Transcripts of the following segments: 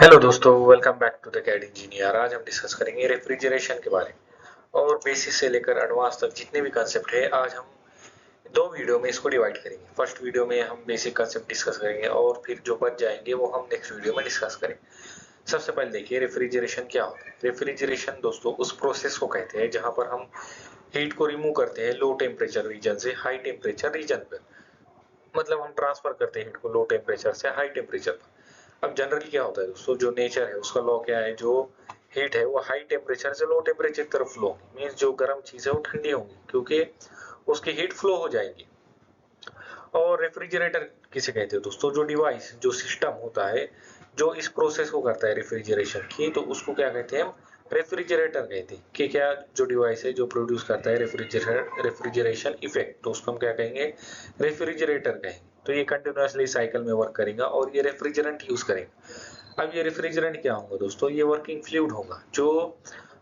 Hello दोस्तों, welcome back to the CAD engineer. आज हम डिस्कस करेंगे रेफ्रिजरेशन के बारे में और बेसिक से लेकर एडवांस तक जितने भी कंसेप्ट है आज हम दो वीडियो में इसको डिवाइड करेंगे। फर्स्ट वीडियो में हम बेसिक कंसेप्ट डिस्कस करेंगे और फिर जो बच जाएंगे वो हम नेक्स्ट वीडियो में डिस्कस करेंगे। सबसे पहले देखिए रेफ्रिजरेशन क्या होता है। रेफ्रिजरेशन दोस्तों उस प्रोसेस को कहते हैं जहां पर हम हीट को रिमूव करते हैं लो टेम्परेचर रीजन से हाई टेम्परेचर रीजन पर। मतलब हम ट्रांसफर करते हैं हीट को लो टेम्परेचर से हाई टेम्परेचर पर। अब जनरली क्या होता है दोस्तों, जो नेचर है उसका लॉ क्या है, जो हीट है वो हाई टेम्परेचर से लो टेम्परेचर की तरफ फ्लो होगी। मीन्स जो गर्म चीज है वो ठंडी होगी क्योंकि उसकी हीट फ्लो हो जाएगी। और रेफ्रिजरेटर किसे कहते हैं दोस्तों, जो डिवाइस जो सिस्टम होता है जो इस प्रोसेस को करता है रेफ्रिजरेशन की, तो उसको क्या कहते हैं हम रेफ्रिजरेटर कहते हैं। कि क्या जो डिवाइस है जो प्रोड्यूस करता है रेफ्रिजरेशन इफेक्ट, तो उसको हम क्या कहेंगे रेफ्रिजरेटर कहेंगे। तो ये कंटिन्यूसली साइकिल में वर्क करेगा और ये रेफ्रिजरेंट यूज करेगा। अब ये रेफ्रिजरेंट क्या होगा दोस्तों, ये वर्किंग फ्लूइड होगा जो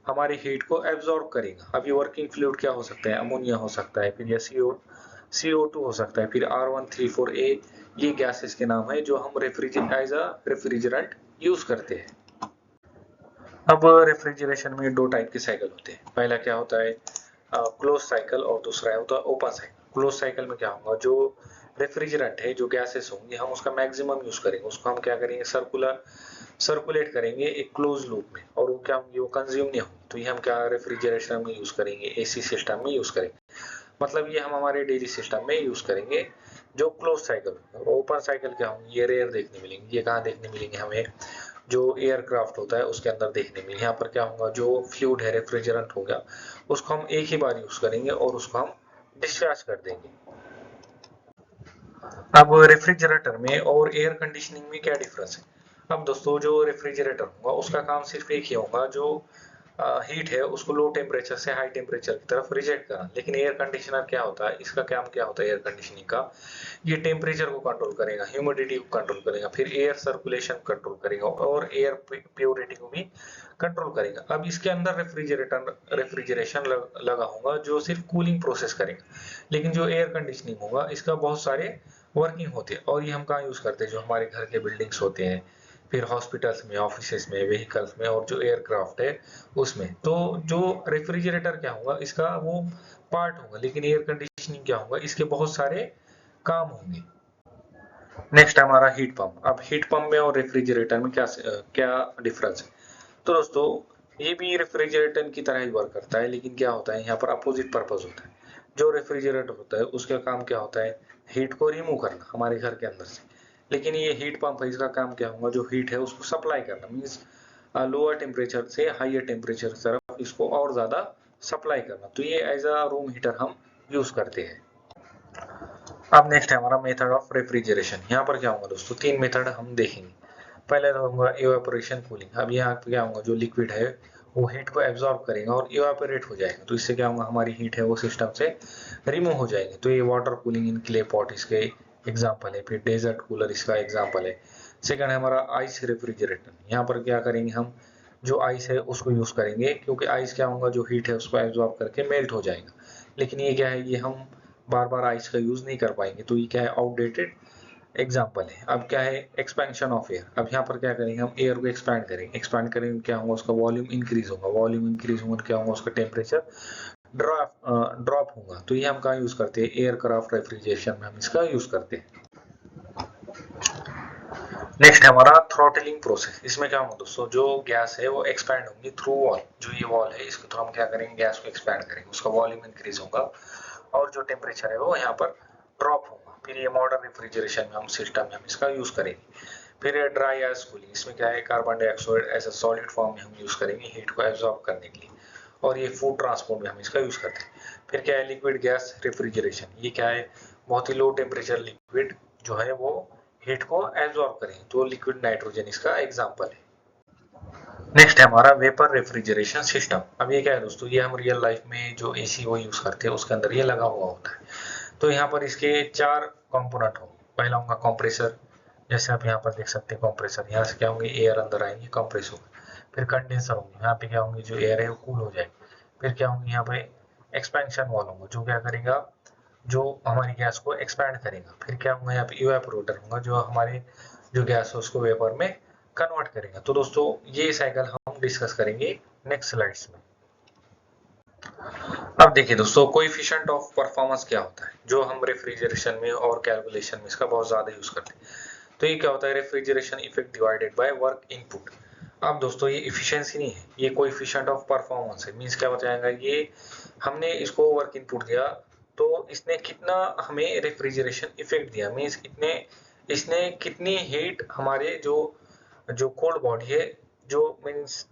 हमारी हीट को एब्जॉर्ब करेगा। अब ये वर्किंग फ्लूइड क्या हो सकता है, अमोनिया हो सकता है, फिर या CO2 हो सकता है, फिर R134a। ये गैसेस के नाम है जो हम एज अ रेफ्रिजरेंट यूज करते हैं। अब रेफ्रिजरेशन में दो टाइप के साइकिल होते हैं। पहला क्या होता है क्लोज साइकिल और दूसरा होता है ओपन साइकिल। क्लोज साइकिल में क्या होगा, जो रेफ्रिजरेंट है जो गैसेस होंगे हम उसका मैक्सिमम यूज करेंगे, उसको हम क्या करेंगे सर्कुलेट करेंगे एक क्लोज लूप में, और वो क्या होंगे वो कंज्यूम नहीं होंगे। तो ये हम क्या रेफ्रिजरेशन में यूज करेंगे, AC सिस्टम में यूज करेंगे। मतलब ये हम हमारे डेली सिस्टम में यूज करेंगे जो क्लोज साइकिल। और ओपन साइकिल क्या होंगे, ये रेयर देखने मिलेंगे। ये कहाँ देखने मिलेंगे हमें, जो एयरक्राफ्ट होता है उसके अंदर देखने मिलेंगे। यहाँ पर क्या होगा, जो फ्लूइड है रेफ्रिजरेंट हो गया उसको हम एक ही बार यूज करेंगे और उसको हम डिस्चार्ज कर देंगे। अब रेफ्रिजरेटर में और एयर कंडीशनिंग में क्या डिफरेंस है। अब दोस्तों जो रेफ्रिजरेटर होगा उसका काम सिर्फ एक ही होगा, जो हीट है उसको लो टेम्परेचर से हाई टेम्परेचर की तरफ रिजेक्ट करना। लेकिन एयर कंडीशनर क्या होता है, इसका काम क्या होता है एयर कंडीशनिंग का, ये टेम्परेचर को कंट्रोल करेगा, ह्यूमिडिटी को कंट्रोल करेगा, फिर एयर सर्कुलेशन कंट्रोल करेगा और एयर प्योरिटी को भी कंट्रोल करेगा। अब इसके अंदर रेफ्रिजरेशन लगा होगा जो सिर्फ कूलिंग प्रोसेस करेगा। लेकिन जो एयर कंडीशनिंग होगा इसका बहुत सारे वर्किंग होती है। और ये हम कहाँ यूज करते हैं, जो हमारे घर के बिल्डिंग्स होते हैं, फिर हॉस्पिटल्स में, ऑफिसेस में, व्हीकल्स में, और जो एयरक्राफ्ट है उसमें। तो जो रेफ्रिजरेटर क्या होगा, इसका वो पार्ट होगा। लेकिन एयर कंडीशनिंग क्या होगा, इसके बहुत सारे काम होंगे। नेक्स्ट हमारा हीट पंप। अब हीट पंप में और रेफ्रिजरेटर में क्या क्या डिफरेंस है। तो दोस्तों ये भी रेफ्रिजरेटर की तरह ही वर्क करता है, लेकिन क्या होता है यहाँ पर अपोजिट पर्पज होता है। जो रेफ्रिजरेटर होता है उसका काम क्या होता है, हीट को रिमूव करना हमारे घर के अंदर से। लेकिन ये हीट पंप है, इसका काम क्या होगा, जो हीट है उसको सप्लाई करना। मीन्स लोअर टेम्परेचर से हाइयर टेम्परेचर की तरफ इसको और ज्यादा सप्लाई करना। तो ये एज अ रूम हीटर हम यूज करते हैं। अब नेक्स्ट है हमारा मेथड ऑफ रेफ्रिजरेशन। यहाँ पर क्या होगा दोस्तों, तीन मेथड हम देखेंगे। पहले तो होगा इवेपोरेशन कूलिंग। अब यहाँ पे क्या होगा, जो लिक्विड है वो हीट को एब्जॉर्ब करेगा और इवेपोरेट हो जाएगा। तो इससे क्या होगा, हमारी हीट है वो सिस्टम से रिमूव हो जाएगी। तो ये वाटर कूलिंग इन क्ले पॉट इसके एग्जाम्पल है। फिर डेजर्ट कूलर इसका एग्जाम्पल है। सेकंड है हमारा आइस रेफ्रिजरेटर। यहाँ पर क्या करेंगे हम, जो आइस है उसको यूज करेंगे क्योंकि आइस क्या होगा, जो हीट है उसको एब्जॉर्ब करके मेल्ट हो जाएगा। लेकिन ये क्या है, ये हम बार बार आइस का यूज नहीं कर पाएंगे, तो ये क्या है आउटडेटेड एग्जाम्पल है। अब क्या है एक्सपेंशन ऑफ एयर। अब यहाँ पर क्या करेंगे हम, एयर को एक्सपैंड करेंगे। एक्सपैंड करेंगे क्या होगा, उसका वॉल्यूम इंक्रीज होगा। वॉल्यूम इंक्रीज होगा क्या होगा, उसका टेम्परेचर ड्रॉप होगा। तो ये हम कहाँ यूज करते हैं, एयरक्राफ्ट रेफ्रिजरेशन में हम इसका यूज करते हैं। नेक्स्ट है हमारा थ्रॉटलिंग प्रोसेस। इसमें क्या होगा दोस्तों, जो गैस है वो एक्सपैंड होगी थ्रू वॉल। जो ये वॉल है इसको थ्रू हम क्या करेंगे, गैस को एक्सपैंड करेंगे, उसका वॉल्यूम इंक्रीज होगा और जो टेम्परेचर है वो यहाँ पर ड्रॉप होगा। फिर ये मॉडर्न रेफ्रिजरेशन में हम सिस्टम में हम इसका यूज करेंगे। फिर ड्राई एयर कूलिंग। इसमें क्या है, carbon dioxide as a solid form में हम यूज करेंगे हीट को एब्जॉर्ब करने के लिए। और ये फूड ट्रांसपोर्ट में हम इसका यूज करते हैं। फिर क्या है लिक्विड गैस रेफ्रिजरेशन। ये क्या है, बहुत ही लो टेम्परेचर लिक्विड जो है वो हीट को एब्जॉर्ब करें। तो लिक्विड नाइट्रोजन इसका एग्जाम्पल है। नेक्स्ट है हमारा वेपर रेफ्रिजरेशन सिस्टम। अब ये क्या है दोस्तों, ये हम रियल लाइफ में जो AC वो यूज करते हैं उसके अंदर ये लगा हुआ होता है। तो यहाँ पर इसके चार कंपोनेंट होंगे। पहला होगा कंप्रेसर। जैसे आप यहाँ पर देख सकते हैं कंप्रेसर, यहाँ से क्या होंगे एयर अंदर आएंगे, कंप्रेस होगा। फिर कंडेंसर होंगे, यहाँ पे क्या होंगे, जो एयर है वो कूल हो जाएगी। फिर क्या होंगे यहाँ पे एक्सपेंशन वॉल होगा, जो क्या करेगा, जो हमारी गैस को एक्सपैंड करेगा। फिर क्या होगा, यहाँ पे इवेपोरेटर होगा, जो हमारे जो गैस है उसको वेपर में कन्वर्ट करेंगे। तो दोस्तों ये साइकिल हम डिस्कस करेंगे नेक्स्ट स्लाइड्स में। अब देखिए दोस्तों, कोएफिशिएंट ऑफ परफॉर्मेंस क्या होता है, जो हम रेफ्रिजरेशन में और कैलकुलेशन में इसका बहुत ज्यादा यूज करते हैं। तो ये क्या होता है, refrigeration effect divided by work input. अब दोस्तों ये इफिशियंसी नहीं है, ये कोएफिशिएंट ऑफ परफॉर्मेंस है। मींस क्या बताएगा, ये हमने इसको वर्क इनपुट दिया तो इसने कितना हमें रेफ्रिजरेशन इफेक्ट दिया, मींस इसने कितनी हीट हमारे जो जो कोल्ड बॉडी है, जो मींस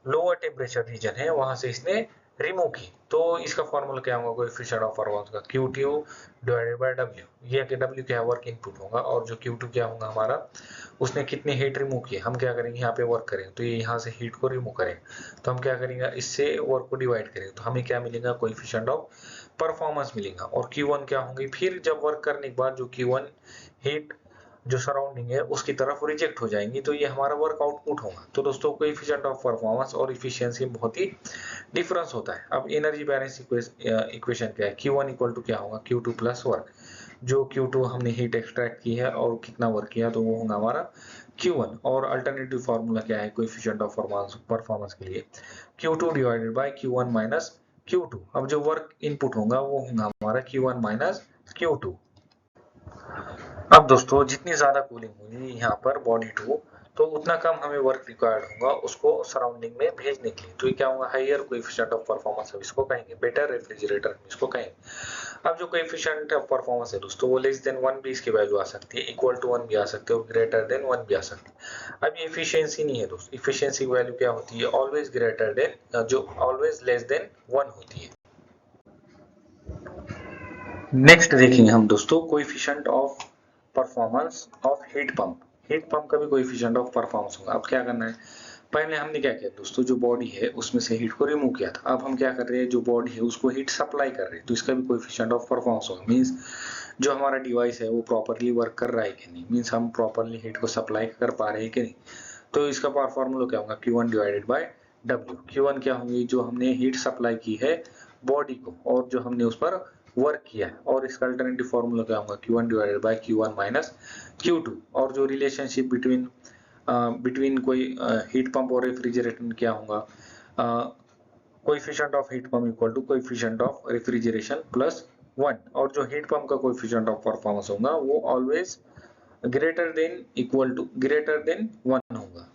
लोअर टेम्परेचर रीजन है, वहां से इसने रिमूव की। तो इसका फॉर्मूला क्या होगा कोएफिशिएंट ऑफ परफॉर्मेंस का, Q2 डिवाइडेड बाय W। ये कि W क्या है, वर्क इनपुट होगा, और जो Q2 क्या होगा हमारा, उसने कितनी हीट रिमूव की। हम क्या करेंगे, यहाँ पे वर्क करेंगे तो ये यहाँ से हीट को रिमूव करेंगे, तो हम क्या करेंगे, इससे वर्क को डिवाइड करेंगे तो हमें क्या मिलेगा, कोएफिशिएंट ऑफ परफॉर्मेंस मिलेगा। और Q1 क्या होंगी, फिर जब वर्क करने के बाद जो Q1 हीट जो सराउंडिंग है उसकी तरफ रिजेक्ट हो जाएंगी, तो ये हमारा वर्क आउटपुट होगा। तो दोस्तों कोएफिशिएंट ऑफ परफॉर्मेंस और इफिशियंसी में बहुत ही डिफरेंस होता है। अब एनर्जी बैलेंस इक्वेशन क्या है, Q1 इक्वल टू क्या होगा, Q2 प्लस वर्क। जो Q2 हमने हीट एक्सट्रैक्ट की है और कितना वर्क किया, तो वो होगा हमारा Q1। और अल्टरनेटिव फार्मूला क्या है कोएफिशिएंट ऑफ परफॉर्मेंस के लिए, Q2 divided by Q1 minus Q2। अब जो वर्क इनपुट होगा वो होगा हमारा Q1 माइनस Q2। अब दोस्तों जितनी ज्यादा कूलिंग होगी यहाँ पर बॉडी टू, तो उतना कम हमें वर्क रिक्वायर्ड होगा उसको सराउंडिंग में भेजने के लिए। तो ये क्या होगा, हायर कोएफिशिएंट ऑफ परफॉर्मेंस है, इसको कहेंगे बेटर रेफ्रिजरेटर इसको कहेंगे। अब जो कोएफिशिएंट ऑफ परफॉर्मेंस है दोस्तों, वो लेस देन 1 भी इसकी वैल्यू आ सकती है, इक्वल टू 1 भी आ सकती है, और ग्रेटर देन 1 भी आ सकती है। अब ये इफिशियंसी नहीं है दोस्तों, इफिशियंसी वैल्यू क्या होती है, ऑलवेज ग्रेटर देन, जो ऑलवेज लेस देन 1 होती है। नेक्स्ट देखेंगे हम दोस्तों coefficient of performance of heat pump. Heat pump का भी कोएफिशिएंट ऑफ परफॉर्मेंस होगा। अब क्या करना है, पहले हमने क्या किया दोस्तों, जो बॉडी है उसमें से हीट को रिमूव किया था। अब हम क्या कर रहे हैं, जो बॉडी है उसको हीट सप्लाई कर रहे हैं, तो इसका भी कोएफिशिएंट ऑफ परफॉर्मेंस होगा। मींस जो हमारा डिवाइस है वो प्रॉपर्ली वर्क कर रहा है कि नहीं, मींस हम प्रॉपर्ली हीट को सप्लाई कर पा रहे हैं कि नहीं। तो इसका फॉर्मूला क्या होगा, Q1 divided by W। Q1 क्या होंगी, जो हमने हीट सप्लाई की है बॉडी को और जो हमने उस पर वर्क किया है, और इसका अल्टरनेटिव फॉर्मूला क्या होगा, Q1 divided by Q1 minus Q2। और जो रिलेशनशिप बिटवीन बिटवीन कोई हीट पंप और रेफ्रिजरेटर क्या होगा, coefficient of heat pump equal to coefficient of refrigeration plus 1। और जो हीट पंप का कोएफिशिएंट ऑफ परफॉर्मेंस होगा वो always greater than equal to greater than 1 होगा।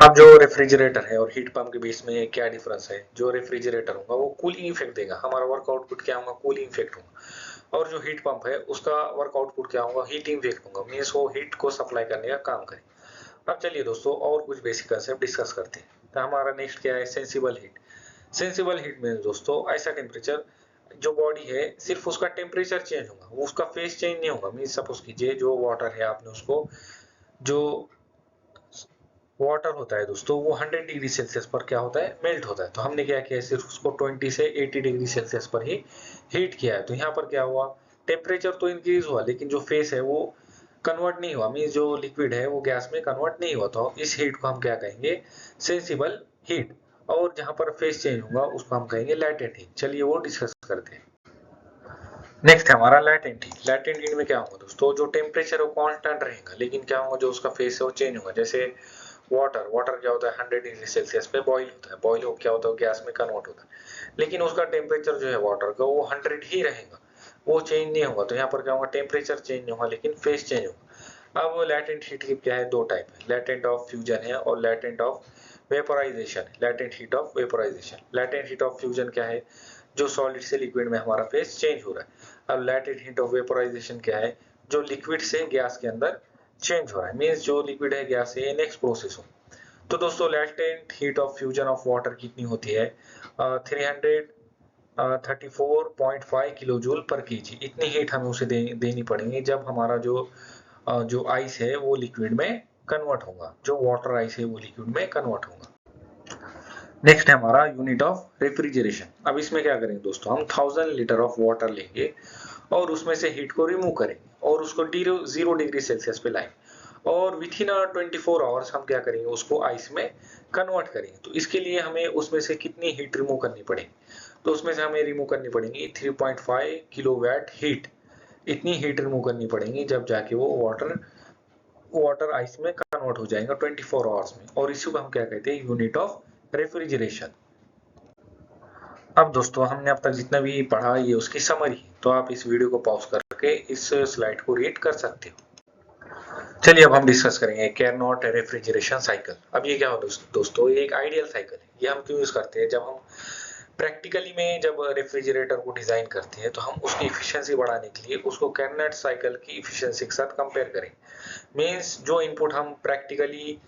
अब जो रेफ्रिजरेटर है और हीट पंप के बीच में क्या डिफरेंस है, जो रेफ्रिजरेटर होगा वो कूलिंग इफेक्ट देगा, हमारा वर्क आउटपुट क्या होगा, कूलिंग इफेक्ट होगा। और जो हीट पंप है उसका वर्क आउटपुट क्या होगा, हीटिंग इफेक्ट होगा, मींस वो हीट को सप्लाई करने का काम करे। अब चलिए दोस्तों और कुछ बेसिक कंसेप्ट डिस्कस करते हैं। तो हमारा नेक्स्ट क्या है, सेंसिबल हीट। सेंसिबल हीट में दोस्तों ऐसा टेम्परेचर, जो बॉडी है सिर्फ उसका टेम्परेचर चेंज होगा, वो उसका फेस चेंज नहीं होगा। मींस सपोज कीजिए जो वाटर है, आपने उसको, जो वाटर होता है दोस्तों वो 100 डिग्री सेल्सियस पर क्या होता है, मेल्ट होता है। तो हमने क्या किया, सिर्फ उसको 20 से 80 डिग्री सेल्सियस पर ही हीट किया है। तो यहाँ पर क्या हुआ, टेम्परेचर तो इंक्रीज हुआ लेकिन जो फेस है वो कन्वर्ट नहीं हुआ, मीन जो लिक्विड है वो गैस में कन्वर्ट नहीं हुआ। तो इस हीट को हम क्या कहेंगे, सेंसिबल हीट। और जहां पर फेस चेंज होगा उसको हम कहेंगे लैटेंट हीट। चलिए वो डिस्कस करते हैं। नेक्स्ट है हमारा लैटेंट हीट। लैटेंट हीट में क्या होगा दोस्तों, जो टेम्परेचर है वो कांस्टेंट रहेगा, लेकिन क्या होगा, जो उसका फेस है वो चेंज होगा। जैसे वाटर वाटर क्या होता है, 100 डिग्री सेल्सियस पे बॉईल होता है, बॉईल हो क्या होता है, गैस में कन्वर्ट होता है, लेकिन उसका टेम्परेचर जो है वाटर का वो 100 ही रहेगा, वो चेंज नहीं होगा। तो यहाँ पर क्या होगा, टेम्परेचर चेंज नहीं होगा लेकिन फेस चेंज होगा। अब लैटेंट हीट की क्या है, दो टाइप है, लैटेंट ऑफ फ्यूजन है और लैटेंट ऑफ वेपोराइजेशन है। Latent heat of vaporisation, latent heat of fusion क्या है, जो सॉलिड से लिक्विड में हमारा फेस चेंज हो रहा है। अब लैटेंट हीट ऑफ वेपोराइजेशन क्या है, जो लिक्विड से गैस के अंदर चेंज हो रहा है, मींस जो लिक्विड है गैस से नेक्स्ट प्रोसेस हो। तो दोस्तों latent heat of fusion of water कितनी होती है, 334.5 किलो जूल पर केजी। इतनी हीट हमें उसे देनी पड़ेगी जब हमारा जो आइस है वो लिक्विड में कन्वर्ट होगा, जो वाटर आइस है वो लिक्विड में कन्वर्ट होगा। नेक्स्ट है हमारा यूनिट ऑफ रेफ्रिजरेशन। अब इसमें क्या करेंगे दोस्तों, हम 1000 लीटर ऑफ वाटर लेंगे और उसमें से हीट को रिमूव करेंगे और उसको 0 डिग्री सेल्सियस पे लाएंगे, और विथ इन 24 आवर्स हम क्या करेंगे, उसको आइस में कन्वर्ट करेंगे। तो इसके लिए हमें उसमें से कितनी हीट रिमूव करनी पड़ेगी, तो उसमें से हमें रिमूव करनी पड़ेगी 3.5 किलोवाट हीट। इतनी हीट रिमूव करनी पड़ेगी जब जाके वो वाटर वाटर आइस में कन्वर्ट हो जाएगा 24 आवर्स में, और इसी को हम क्या कहते हैं, यूनिट ऑफ रेफ्रिजरेशन। अब दोस्तों हमने अब तक जितना भी पढ़ा ये उसकी समरी है, तो आप इस वीडियो को पॉज करके इस स्लाइड को रीड कर सकते हो। चलिए अब हम डिस्कस करेंगे कैरनॉट रेफ्रिजरेशन साइकिल। अब ये क्या होता है दोस्तों, ये एक आइडियल साइकिल है। ये हम क्यों यूज करते हैं, जब हम प्रैक्टिकली में जब रेफ्रिजरेटर को डिजाइन करते हैं तो हम उसकी इफिशियंसी बढ़ाने के लिए उसको कैरनॉट साइकिल की इफिशियंसी के साथ कंपेयर करें। मींस जो इनपुट हम प्रैक्टिकली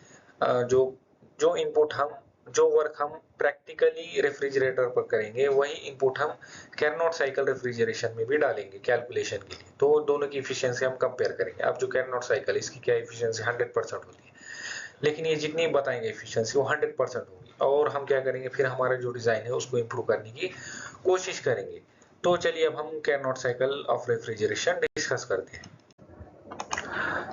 जो जो इनपुट हम जो वर्क हम प्रैक्टिकली रेफ्रिजरेटर पर करेंगे वही इनपुट हम कैरनॉट साइकिल रेफ्रिजरेशन में भी डालेंगे कैलकुलेशन के लिए। तो दोनों की इफिशियंसी हम कंपेयर करेंगे। अब जो कैरनॉट साइकिल इसकी क्या इफिशियंसी 100% होती है, लेकिन ये जितनी बताएंगे इफिशियंसी वो 100% होगी। और हम क्या करेंगे, फिर हमारा जो डिजाइन है उसको इम्प्रूव करने की कोशिश करेंगे। तो चलिए अब हम Carnot cycle of refrigeration discuss करते हैं।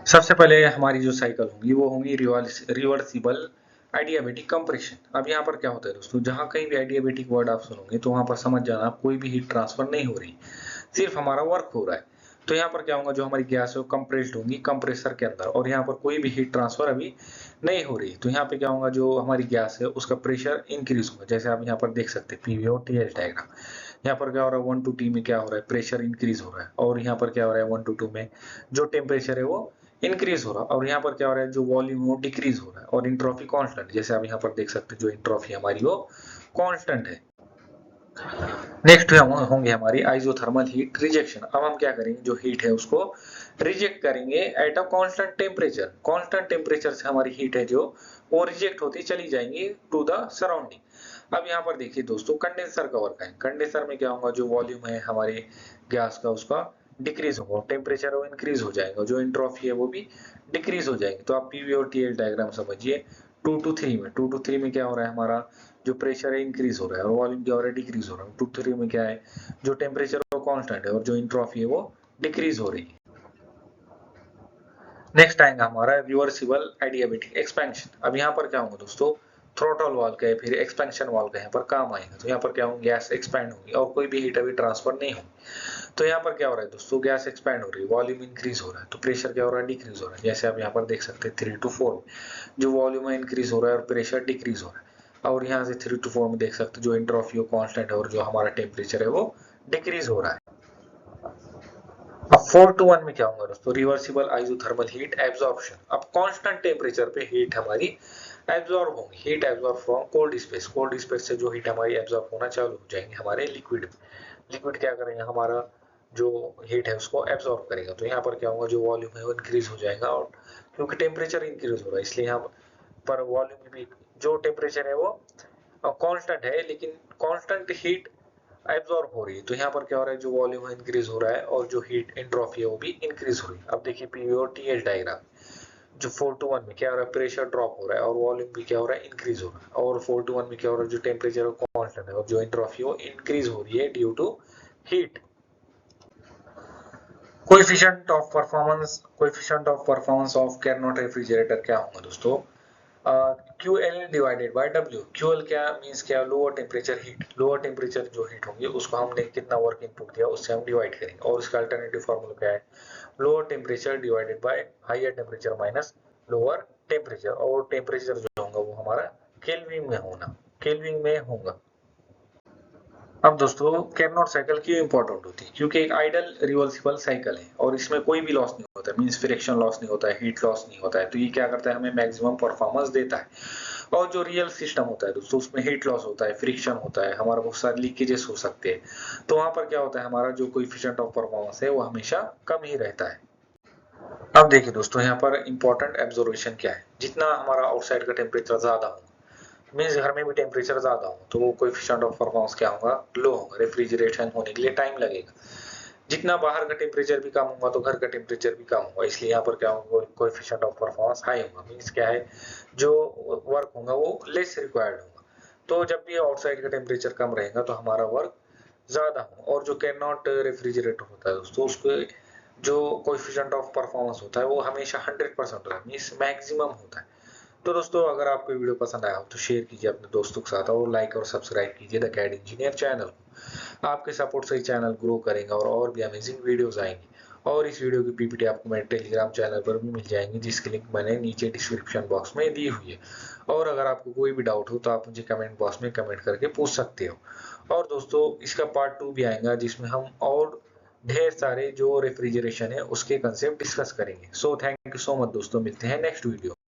सबसे पहले हमारी जो साइकिल होगी वो होगी रिवर्सिबल एडियाबेटिक कंप्रेशन। अब यहाँ पर क्या होता है दोस्तों, जहां कहीं भी एडियाबेटिक वर्ड आप सुनोगे तो वहां पर समझ जाना कोई भी हीट ट्रांसफर नहीं हो रही, सिर्फ हमारा वर्क हो रहा है। तो यहाँ पर क्या होगा, जो हमारी गैस है वो कंप्रेस्ड होगी कंप्रेसर के अंदर, और यहाँ पर कोई भी हीट ट्रांसफर अभी नहीं हो रही। तो यहाँ पे क्या होगा, जो हमारी गैस है उसका प्रेशर इंक्रीज होगा। जैसे आप यहाँ पर देख सकते हैं पीवी और टीएल डायग्राम। यहाँ पर क्या हो रहा है, 1 to T में क्या हो रहा है, प्रेशर इंक्रीज हो रहा है, और यहाँ पर क्या हो रहा है 1 to 2 में जो टेम्परेचर है वो इंक्रीज हो रहा है, और यहाँ पर क्या हो रहा है, जो वॉल्यूम वो डिक्रीज हो रहा है, और इंट्रोफी कांस्टेंट। जैसे आप यहाँ पर देख सकते हैं जो इंट्रोफी हमारी वो कांस्टेंट है। नेक्स्ट होंगे हमारी आइसोथर्मल हीट रिजेक्शन। अब हम क्या करेंगे, जो हीट है उसको रिजेक्ट करेंगे at a constant temperature. Constant temperature से हमारी हीट है जो वो रिजेक्ट होती चली जाएंगी टू द सराउंडिंग। अब यहाँ पर देखिए दोस्तों, कंडेंसर का वर्क है। कंडेंसर में क्या होगा, जो वॉल्यूम है हमारे गैस का उसका डिक्रीज होगा, टेम्परेचर वो इंक्रीज हो जाएगा, जो इंट्रोफी है वो भी डिक्रीज हो जाएगी। तो आप पीवी और टीएल डायग्राम समझिए। 2 to 3 में 2 to 3 में क्या हो रहा है, हमारा जो प्रेशर है इंक्रीज हो रहा है, और वॉल्यूम क्या हो रहा है, डिक्रीज हो रहा है। 2 to 3 में क्या है, जो टेम्परेचर वो कांस्टेंट है, और जो इंट्रोफी है वो डिक्रीज हो रही है। नेक्स्ट आएगा हमारा रिवर्सिबल एडियाबेटिक एक्सपेंशन। अब यहाँ पर क्या होगा दोस्तों, थ्रोटल वाल्व का फिर एक्सपेंशन वाल्व का यहाँ पर काम आएगा। तो यहाँ पर क्या होगा, गैस एक्सपैंड होगी और कोई भी हीट अभी ट्रांसफर नहीं होगी। तो यहाँ पर क्या हो रहा है दोस्तों, गैस एक्सपैंड हो रही है, वॉल्यूम इंक्रीज हो रहा है, तो प्रेशर क्या हो रहा है, डिक्रीज हो रहा है। जैसे आप यहाँ पर देख सकते हैं 3 to 4 जो वॉल्यूम है इंक्रीज हो रहा है और प्रेशर डिक्रीज हो रहा है। और यहाँ से 3 to 4 में देख सकते हैं जो इंट्रोफी कांस्टेंट है और जो हमारा टेम्परेचर है वो डिक्रीज हो रहा है। अब 4 to 1 में क्या होगा दोस्तों, रिवर्सिबल आइसोथर्मल हीट एब्जॉर्प्शन। अब कांस्टेंट टेम्परेचर पे हीट हमारी एब्जॉर्ब होगी, heat absorb from cold space. Cold space से जो हीट हमारी एब्जॉर्ब होना चालू हो जाएंगे हमारे लिक्विड में। लिक्विड क्या करेंगे, हमारा जो हीट है उसको एब्जॉर्ब करेगा। तो यहाँ पर क्या होगा, जो वॉल्यूम है वो इंक्रीज हो जाएगा, और क्योंकि टेम्परेचर इंक्रीज हो रहा है इसलिए यहाँ पर वॉल्यूम भी, जो टेम्परेचर है वो कांस्टेंट है लेकिन कांस्टेंट हीट एब्जॉर्ब हो रही है। तो यहाँ पर क्या हो रहा है, जो वॉल्यूम है इंक्रीज हो रहा है और जो हीट एंट्रोफी है वो भी इंक्रीज हो रही है। अब देखिए पीवी और टीएल डायग्राम, जो 4 to 1 में क्या हो रहा है, प्रेशर ड्रॉप हो रहा है और वॉल्यूम भी क्या हो रहा है, इंक्रीज हो रहा है। और 4 to 1 में क्या हो रहा है, जो टेम्परेचर कांस्टेंट है और जो एंट्रोफी वो इंक्रीज हो रही है due to heat. Coefficient of Carnot refrigerator क्या होगा दोस्तों, QL divided by W। QL क्या मींस, क्या lower temperature heat, lower temperature जो हीट होगी उसको हमने कितना वर्क इनपुट दिया उससे हम डिवाइड करेंगे, और इसका अल्टरनेटिव फार्मूला क्या है, lower temperature divided by higher temperature minus lower temperature. और टेम्परेचर जो होगा वो हमारा केल्विन में होना, केल्विन में होगा। अब दोस्तों कैरनॉट साइकिल क्यों इंपॉर्टेंट होती है, क्योंकि एक आइडल रिवर्सिबल साइकिल है और इसमें कोई भी लॉस नहीं होता है, मींस फ्रिक्शन लॉस नहीं होता है, हीट लॉस नहीं होता है। तो ये क्या करता है, हमें मैक्सिमम परफॉर्मेंस देता है। और जो रियल सिस्टम होता है दोस्तों उसमें हीट लॉस होता है, फ्रिक्शन होता है, हमारा बहुत सारे लीकेजेस हो सकते हैं। तो वहां पर क्या होता है, हमारा जो कोएफिशिएंट ऑफ परफॉर्मेंस है वो हमेशा कम ही रहता है। अब देखिए दोस्तों, यहाँ पर इंपॉर्टेंट ऑब्जर्वेशन क्या है, जितना हमारा आउटसाइड का टेम्परेचर ज्यादा हो, मींस घर में भी टेम्परेचर ज्यादा हो, तो वो कोएफिशिएंट ऑफ परफॉर्मेंस क्या होगा, लो होगा, रेफ्रिजरेशन होने के लिए टाइम लगेगा। जितना बाहर का टेम्परेचर भी कम होगा तो घर का टेम्परेचर भी कम होगा, इसलिए यहाँ पर क्या होगा, कोएफिशिएंट ऑफ परफॉर्मेंस हाई होगा। मींस क्या है, जो वर्क होगा वो लेस रिक्वायर्ड होगा। तो जब भी आउटसाइड का टेम्परेचर कम रहेगा तो हमारा वर्क ज्यादा हो। और जो कैरनॉट रेफ्रिजरेटर होता है दोस्तों उसको जो कोएफिशिएंट ऑफ परफॉर्मेंस होता है वो हमेशा 100% होता है, मींस मैक्सिमम होता है। तो दोस्तों अगर आपको वीडियो पसंद आया हो तो शेयर कीजिए अपने दोस्तों के साथ, और लाइक और सब्सक्राइब कीजिए द कैड इंजीनियर चैनल को। आपके सपोर्ट से ही चैनल ग्रो करेगा और भी अमेजिंग वीडियोस आएंगी। और इस वीडियो की पीपीटी आपको मेरे टेलीग्राम चैनल पर भी मिल जाएंगी, जिसकी लिंक मैंने नीचे डिस्क्रिप्शन बॉक्स में दी हुई है। और अगर आपको कोई भी डाउट हो तो आप मुझे कमेंट बॉक्स में कमेंट करके पूछ सकते हो। और दोस्तों इसका पार्ट 2 भी आएगा, जिसमें हम और ढेर सारे जो रेफ्रिजरेशन है उसके कंसेप्ट डिस्कस करेंगे। So thank you so much दोस्तों, मिलते हैं नेक्स्ट वीडियो।